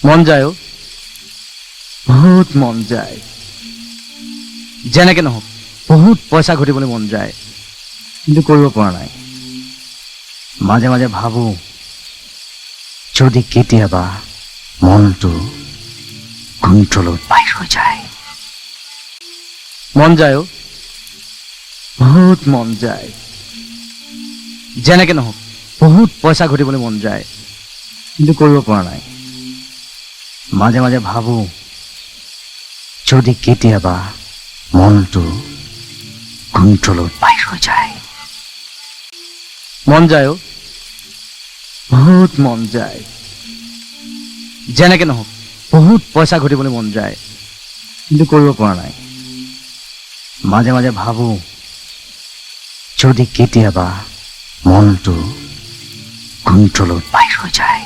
মন যায় অ', বহুত মন যায়। যেনেকে নহওক বহুত পইচা ঘটিবলৈ মন যায়, কিন্তু কৰিব পৰা নাই। মাজে মাজে ভাবো যদি কেতিয়াবা মনটো কণ্ট্ৰলত বাহিৰ হৈ যায়। মন যায় অ', বহুত মন যায়। যেনেকে নহওক বহুত পইচা ঘটিবলৈ মন যায়, কিন্তু কৰিব পৰা নাই। মাজে মাজে ভাবো যদি কেতিয়াবা মনটো কণ্ট্ৰলত বাহিৰ হৈ যায়। মন যায় অ', বহুত মন যায়। যেনেকে নহওক বহুত পইচা ঘটিবলৈ মন যায়, কিন্তু কৰিব পৰা নাই। মাজে মাজে ভাবো যদি কেতিয়াবা মনটো কণ্ট্ৰলত বাহিৰ হৈ যায়।